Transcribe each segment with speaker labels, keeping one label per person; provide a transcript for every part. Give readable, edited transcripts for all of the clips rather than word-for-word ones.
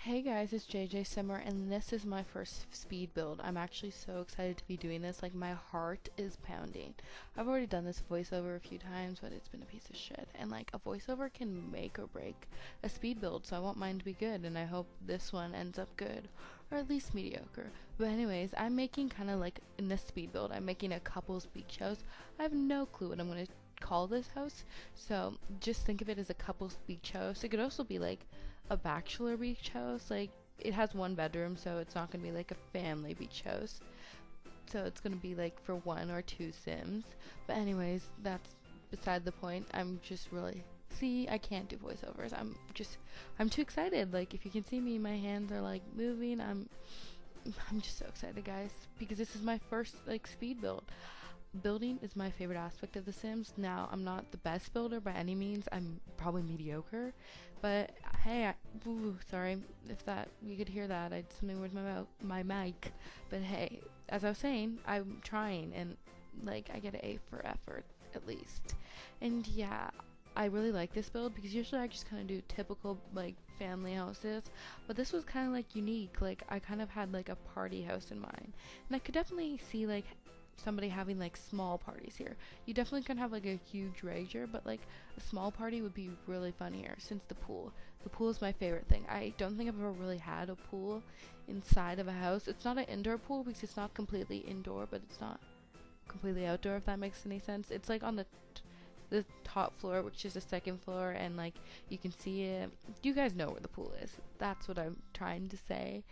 Speaker 1: Hey guys, it's JJ Simmer, and this is my first speed build. I'm actually so excited to be doing this. Like, my heart is pounding. I've already done this voiceover a few times, but it's been a piece of shit. And, like, a voiceover can make or break a speed build, so I want mine to be good, and I hope this one ends up good, or at least mediocre. But, anyways, I'm making kind of like in this speed build, I'm making a couple's beach house. I have no clue what I'm going to call this house, so just think of it as a couple's beach house. It could also be like a bachelor beach house. Like, it has one bedroom, so it's not gonna be like a family beach house. So it's gonna be like for one or two Sims. But anyways, that's beside the point. I'm just really see, I can't do voiceovers. I'm too excited. Like, if you can see me, my hands are like moving. I'm just so excited, guys, because this is my first like speed build. Building is my favorite aspect of The Sims. Now, I'm not the best builder by any means. I'm probably mediocre, but hey, sorry if that you could hear that. I did something with my mic, but hey, as I was saying, I'm trying, and like I get an A for effort at least. And yeah, I really like this build because usually I just kind of do typical like family houses, but this was kind of like unique. Like, I kind of had like a party house in mind, and I could definitely see like somebody having like small parties here. You definitely can have like a huge rager, but like a small party would be really fun here since the pool is my favorite thing. I don't think I've ever really had a pool inside of a house. It's not an indoor pool because it's not completely indoor, but it's not completely outdoor, if that makes any sense. It's like on the top floor, which is the second floor, and like you can see it. You guys know where the pool is. That's what I'm trying to say.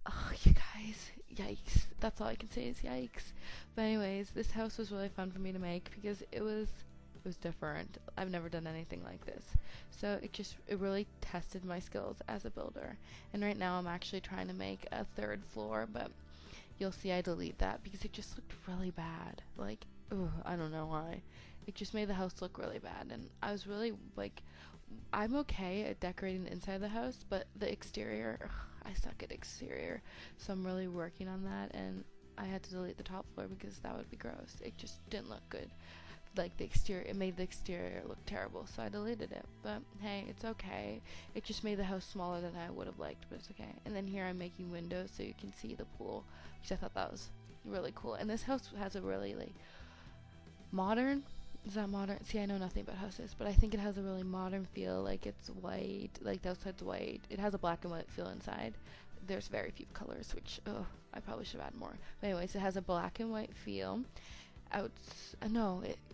Speaker 1: Oh, you guys, yikes. That's all I can say is yikes. But anyways, this house was really fun for me to make because it was different. I've never done anything like this. So it really tested my skills as a builder. And right now I'm actually trying to make a third floor, but you'll see I delete that because it just looked really bad. Like, I don't know why. It just made the house look really bad, and I was really like, I'm okay at decorating the inside of the house, but the exterior, I suck at exterior. So I'm really working on that, and I had to delete the top floor because that would be gross. It just didn't look good. Like, the exterior, it made the exterior look terrible, so I deleted it. But hey, it's okay. It just made the house smaller than I would have liked, but it's okay. And then here I'm making windows so you can see the pool, which I thought that was really cool. And this house has a really like modern, is that modern? See, I know nothing about houses, but I think it has a really modern feel. Like, it's white, like the outside's white. It has a black and white feel inside. There's very few colors, which, I probably should add more. But anyways, it has a black and white feel.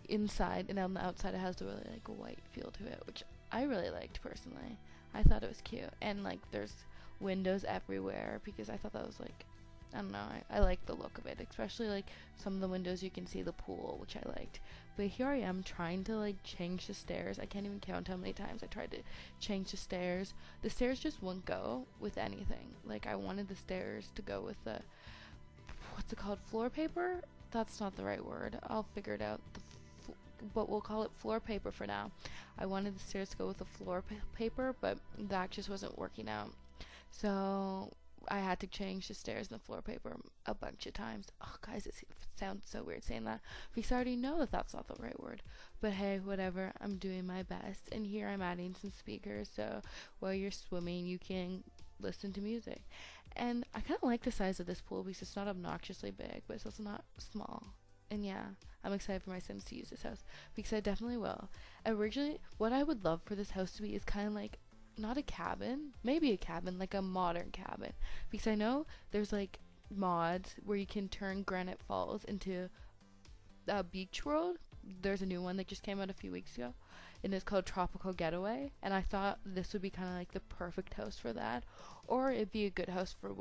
Speaker 1: Inside, and on the outside it has a really like white feel to it, which I really liked personally. I thought it was cute, and like there's windows everywhere because I thought that was like, I don't know, I like the look of it, especially like some of the windows you can see the pool, which I liked. But here I am trying to like change the stairs. I can't even count how many times I tried to change the stairs. The stairs just wouldn't go with anything. Like, I wanted the stairs to go with the, what's it called, floor paper? That's not the right word. I'll figure it out. But we'll call it floor paper for now. I wanted the stairs to go with the floor paper, but that just wasn't working out. So I had to change the stairs and the floor paper a bunch of times. Oh, guys, it sounds so weird saying that because I already know that that's not the right word. But hey, whatever. I'm doing my best. And here I'm adding some speakers, so while you're swimming, you can listen to music. And I kind of like the size of this pool because it's not obnoxiously big, but it's also not small. And yeah, I'm excited for my Sims to use this house because I definitely will. Originally, what I would love for this house to be is kind of like not a cabin, maybe a cabin, like a modern cabin. Because I know there's like mods where you can turn Granite Falls into a beach world. There's a new one that just came out a few weeks ago, and it's called Tropical Getaway. And I thought this would be kind of like the perfect house for that, or it'd be a good house for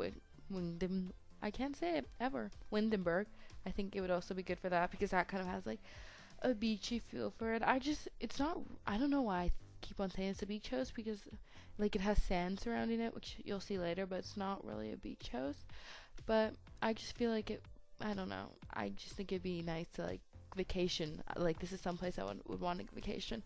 Speaker 1: Windham. I can't say it ever. Windenburg. I think it would also be good for that because that kind of has like a beachy feel for it. It's not, I don't know why I keep on saying it's a beach house because like it has sand surrounding it, which you'll see later, but it's not really a beach house. But I just feel like it, I don't know. I just think it'd be nice to like vacation. Like, this is someplace I would want to vacation.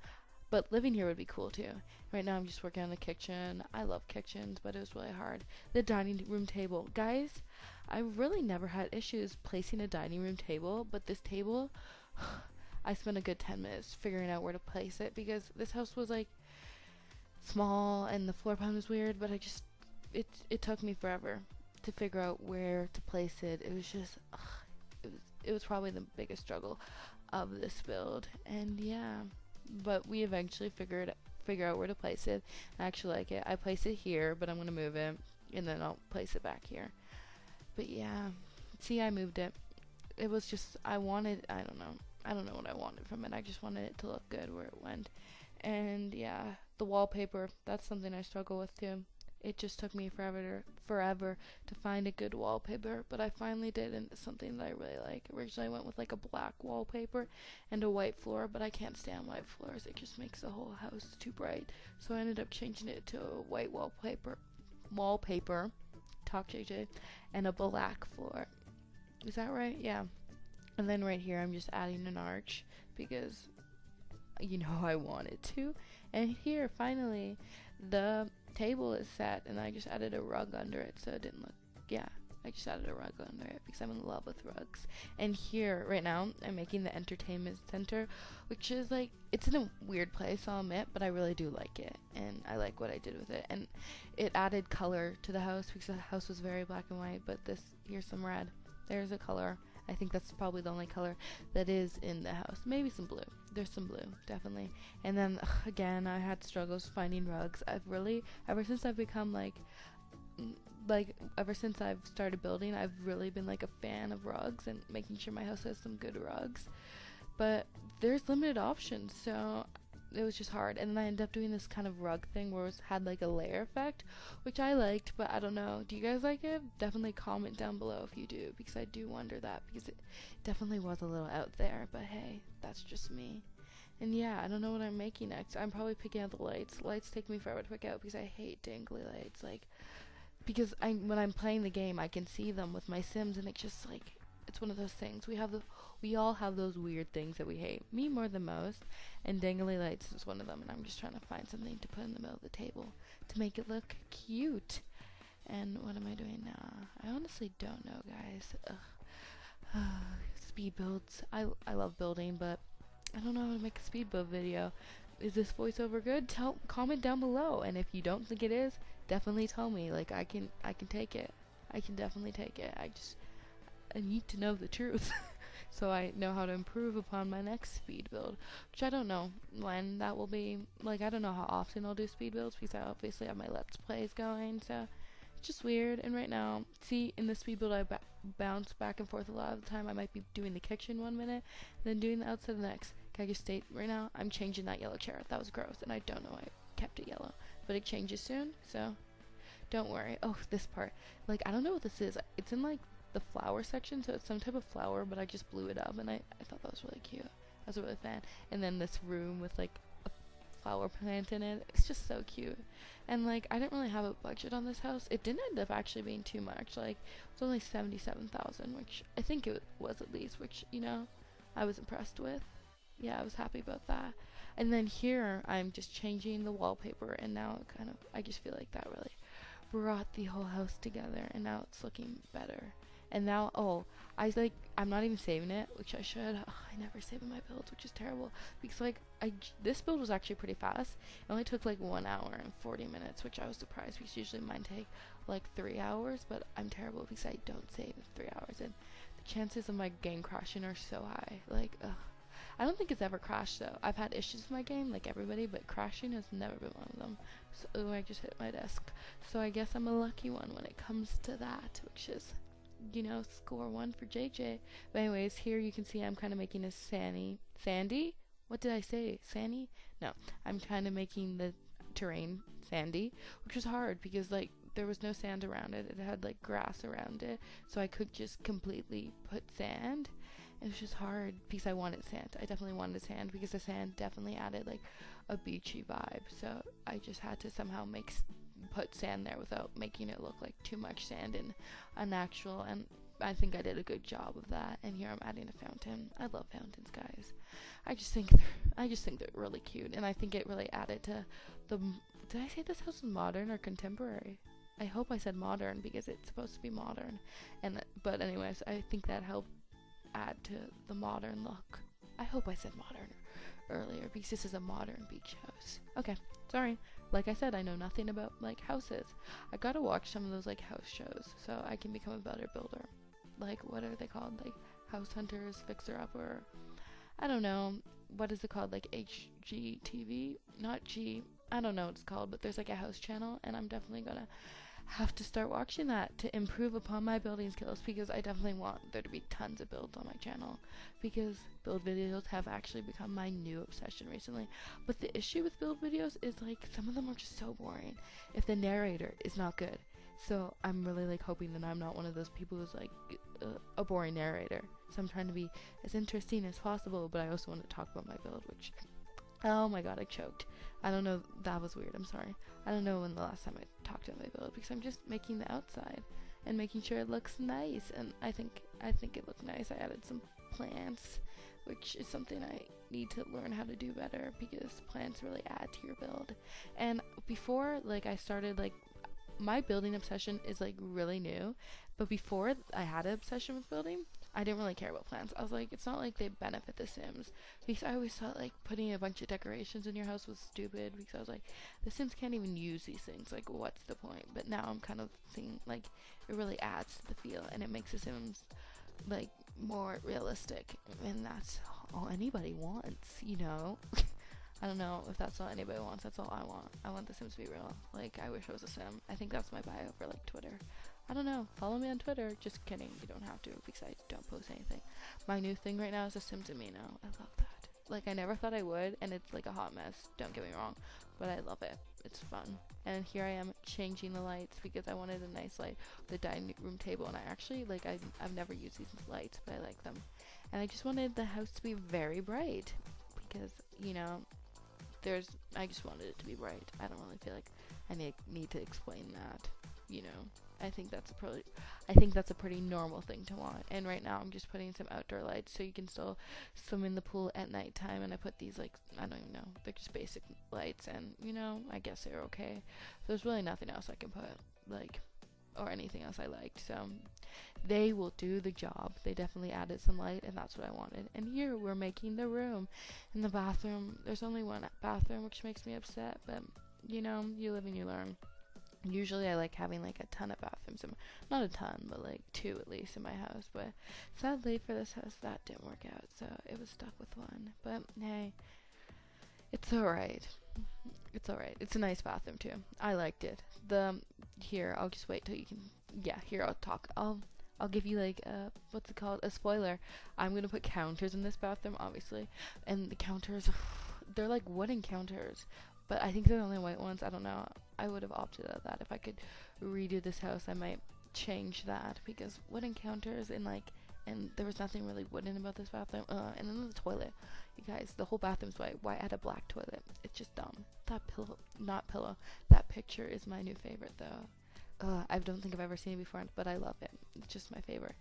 Speaker 1: But living here would be cool too. Right now I'm just working on the kitchen. I love kitchens, but it was really hard. The dining room table. Guys, I really never had issues placing a dining room table, but this table, I spent a good 10 minutes figuring out where to place it because this house was like small and the floor plan was weird, but it took me forever to figure out where to place it. It was just it was probably the biggest struggle of this build. And yeah, but we eventually figure out where to place it. I actually like it. I place it here, but I'm gonna move it, and then I'll place it back here. But yeah, see, I moved it. It was just, I wanted, I don't know what I wanted from it. I just wanted it to look good where it went. And yeah, the wallpaper, that's something I struggle with too. It just took me forever to find a good wallpaper, but I finally did, and it's something that I really like. Originally I went with like a black wallpaper and a white floor, but I can't stand white floors. It just makes the whole house too bright. So I ended up changing it to a white wallpaper, talk JJ, and a black floor. Is that right? Yeah. And then right here I'm just adding an arch because you know I wanted to. And here finally the table is set, and I just added a rug under it so it didn't look, yeah, I just added a rug under it because I'm in love with rugs. And here right now I'm making the entertainment center, which is like, it's in a weird place, I'll admit, but I really do like it, and I like what I did with it. And it added color to the house because the house was very black and white, but here's some red. There's a color. I think that's probably the only color that is in the house. Maybe some blue. There's some blue, definitely. And then, again, I had struggles finding rugs. I've really, ever since I've become, ever since I've started building, I've really been, like, a fan of rugs and making sure my house has some good rugs. But there's limited options, so it was just hard. And then I ended up doing this kind of rug thing where it had like a layer effect, which I liked, but I don't know, do you guys like it? Definitely comment down below if you do, because I do wonder that, because it definitely was a little out there, but hey, that's just me. And yeah, I don't know what I'm making next. I'm probably picking out the lights. Lights take me forever to pick out because I hate dangly lights, like, because when I'm playing the game I can see them with my Sims, and it's just like, it's one of those things. We all have those weird things that we hate. Me more than most. And dangly lights is one of them. And I'm just trying to find something to put in the middle of the table to make it look cute. And what am I doing now? I honestly don't know, guys. Speed builds. I love building, but I don't know how to make a speed build video. Is this voiceover good? Comment down below. And if you don't think it is, definitely tell me. Like, I can take it. I can definitely take it. I need to know the truth so I know how to improve upon my next speed build, which I don't know when that will be. Like, I don't know how often I'll do speed builds because I obviously have my Let's Plays going, so it's just weird. And right now, see, in the speed build I bounce back and forth a lot of the time. I might be doing the kitchen one minute, then doing the outside the next. Can I just state right now, I'm changing that yellow chair. That was gross, and I don't know why I kept it yellow, but it changes soon, so don't worry. Oh, this part, like, I don't know what this is. It's in like the flower section, so it's some type of flower, but I just blew it up, and I thought that was really cute. I was a really fan. And then this room with like a flower plant in it, it's just so cute. And like, I didn't really have a budget on this house. It didn't end up actually being too much. Like, it was only 77,000, which I think it was, at least, which, you know, I was impressed with. Yeah, I was happy about that. And then here I'm just changing the wallpaper, and now it kind of, I just feel like that really brought the whole house together, and now it's looking better. And now, I'm not even saving it, which I should. I never save in my builds, which is terrible. Because, like, this build was actually pretty fast. It only took, like, 1 hour and 40 minutes, which I was surprised, because usually mine take, like, 3 hours. But I'm terrible because I don't save in 3 hours. And the chances of my game crashing are so high. Like, I don't think it's ever crashed, though. I've had issues with my game, like everybody, but crashing has never been one of them. So, I just hit my desk. So I guess I'm a lucky one when it comes to that, which is, you know, score 1 for JJ. But anyways, here you can see I'm kind of making a sandy? What did I say? Sandy? No, I'm kind of making the terrain sandy, which was hard because, like, there was no sand around it. It had, like, grass around it, so I could just completely put sand. It was just hard because I wanted sand. I definitely wanted sand because the sand definitely added, like, a beachy vibe. So I just had to somehow put sand there without making it look like too much sand and unnatural, and I think I did a good job of that. And here I'm adding a fountain. I love fountains, guys. I just think they're really cute, and I think it really added to the. Did I say this house is modern or contemporary? I hope I said modern because it's supposed to be modern, but anyways, I think that helped add to the modern look. I hope I said modern earlier because this is a modern beach house. Okay, sorry. Like I said, I know nothing about like houses. I gotta watch some of those like house shows so I can become a better builder. Like, what are they called? Like House Hunters, Fixer Upper. I don't know. What is it called? Like HGTV? Not G. I don't know what it's called, but there's like a house channel, and I'm definitely gonna have to start watching that to improve upon my building skills, because I definitely want there to be tons of builds on my channel, because build videos have actually become my new obsession recently. But the issue with build videos is like some of them are just so boring if the narrator is not good. So I'm really like hoping that I'm not one of those people who's like a boring narrator. So I'm trying to be as interesting as possible, but I also want to talk about my build, which, oh my god, I choked. I don't know, that was weird, I'm sorry. I don't know when the last time I talked about my build, because I'm just making the outside and making sure it looks nice, and I think it looked nice. I added some plants, which is something I need to learn how to do better, because plants really add to your build. And before, like, I started, like, my building obsession is like really new, but before I had an obsession with building, I didn't really care about plants. I was like, it's not like they benefit the Sims, because I always thought like putting a bunch of decorations in your house was stupid, because I was like, the Sims can't even use these things, like what's the point? But now I'm kind of seeing like it really adds to the feel, and it makes the Sims like more realistic, and that's all anybody wants, you know. I don't know if that's all anybody wants. That's all I want. I want the Sims to be real. Like, I wish I was a Sim. I think that's my bio for, like, Twitter. I don't know. Follow me on Twitter. Just kidding. You don't have to, because I don't post anything. My new thing right now is a Sims Amino. I love that. Like, I never thought I would, and it's, like, a hot mess. Don't get me wrong. But I love it. It's fun. And here I am changing the lights, because I wanted a nice light, the dining room table. And I actually, like, I've never used these lights, but I like them. And I just wanted the house to be very bright, because, you know, I just wanted it to be bright. I don't really feel like I need to explain that, you know. I think that's a pretty normal thing to want. And right now I'm just putting some outdoor lights so you can still swim in the pool at nighttime, and I put these, like, I don't even know, they're just basic lights, and, you know, I guess they're okay. There's really nothing else I can put, like, or anything else I liked, so they will do the job. They definitely added some light, and that's what I wanted. And here we're making the room. In the bathroom, there's only one bathroom, which makes me upset, but, you know, you live and you learn. Usually I like having like a ton of bathrooms, not a ton, but like 2 at least in my house, but sadly for this house that didn't work out, so it was stuck with one. But hey, it's alright. It's alright. It's a nice bathroom too. I liked it. Here, I'll just wait till you can, yeah, here I'll talk. I'll give you like what's it called? A spoiler. I'm gonna put counters in this bathroom, obviously. And the counters, they're like wooden counters, but I think they're the only white ones. I don't know. I would have opted out that. If I could redo this house, I might change that, because wooden counters and there was nothing really wooden about this bathroom. And then the toilet. You guys, the whole bathroom's white. Why add a black toilet? It's just dumb. That picture is my new favorite though. I don't think I've ever seen it before, but I love it. It's just my favorite.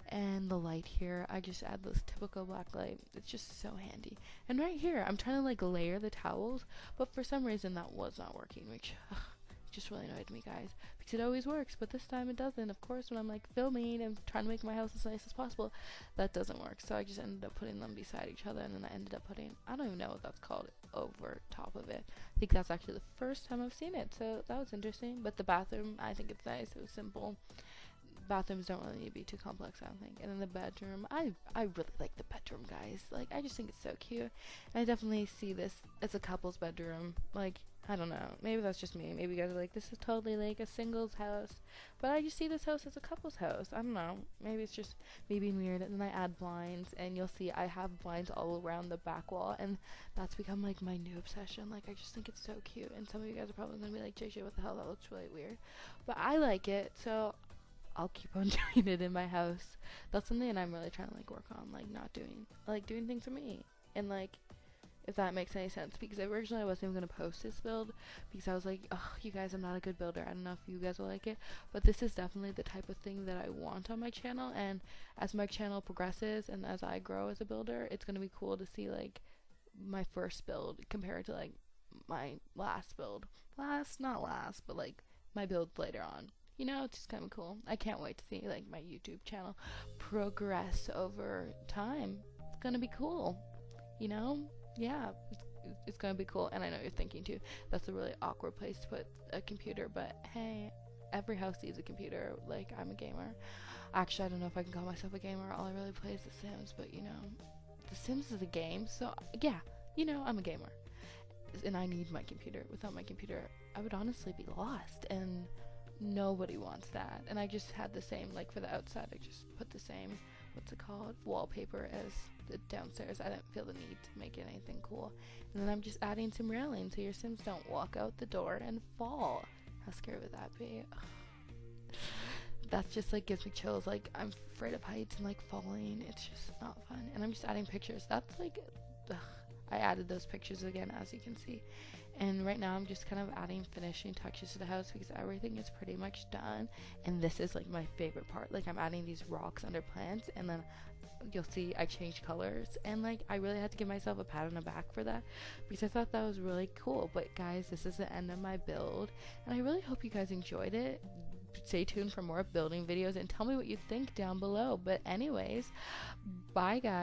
Speaker 1: And the light here, I just add this typical black light. It's just so handy. And right here, I'm trying to like layer the towels, but for some reason that was not working, which just really annoyed me, guys, because it always works, but this time it doesn't. Of course, when I'm like filming and trying to make my house as nice as possible, that doesn't work. So I just ended up putting them beside each other, and then I ended up putting, I don't even know what that's called, over top of it. I think that's actually the first time I've seen it, so that was interesting. But the bathroom, I think it's nice. It was simple. Bathrooms don't really need to be too complex, I don't think. And then the bedroom, I really like the bedroom, guys. Like, I just think it's so cute. And I definitely see this as a couple's bedroom. Like, I don't know, maybe that's just me. Maybe you guys are like, this is totally like a singles house, but I just see this house as a couple's house. I don't know, maybe it's just me being weird. And then I add blinds, and you'll see I have blinds all around the back wall, and that's become like my new obsession. Like, I just think it's so cute, and some of you guys are probably gonna be like, JJ, what the hell, that looks really weird, but I like it, so I'll keep on doing it in my house. That's something that I'm really trying to like work on, like not doing, like doing things for me, and like, if that makes any sense, because originally I wasn't even going to post this build, because I was like, oh, you guys, I'm not a good builder. I don't know if you guys will like it, but this is definitely the type of thing that I want on my channel, and as my channel progresses and as I grow as a builder, it's going to be cool to see like my first build compared to like my last build. Not last, but like my build later on. You know, it's just kind of cool. I can't wait to see like my YouTube channel progress over time. It's going to be cool, you know? yeah, it's gonna be cool. And I know you're thinking too, that's a really awkward place to put a computer, but hey, every house needs a computer. Like, I'm a gamer. Actually, I don't know if I can call myself a gamer. All I really play is The Sims, but you know, The Sims is a game, so yeah, you know, I'm a gamer. And I need my computer. Without my computer, I would honestly be lost, and nobody wants that. And I just had the same, like for the outside, I just put the same, what's it called, wallpaper as the downstairs. I didn't feel the need to make it anything cool. And then I'm just adding some railing so your Sims don't walk out the door and fall. How scary would that be? That just like gives me chills. Like, I'm afraid of heights and like falling. It's just not fun. And I'm just adding pictures. That's like, ugh. I added those pictures again, as you can see. And right now I'm just kind of adding finishing touches to the house because everything is pretty much done. And this is like my favorite part. Like, I'm adding these rocks under plants, and then you'll see I changed colors, and like I really had to give myself a pat on the back for that because I thought that was really cool. But guys, this is the end of my build, and I really hope you guys enjoyed it. Stay tuned for more building videos and tell me what you think down below. But anyways, bye guys.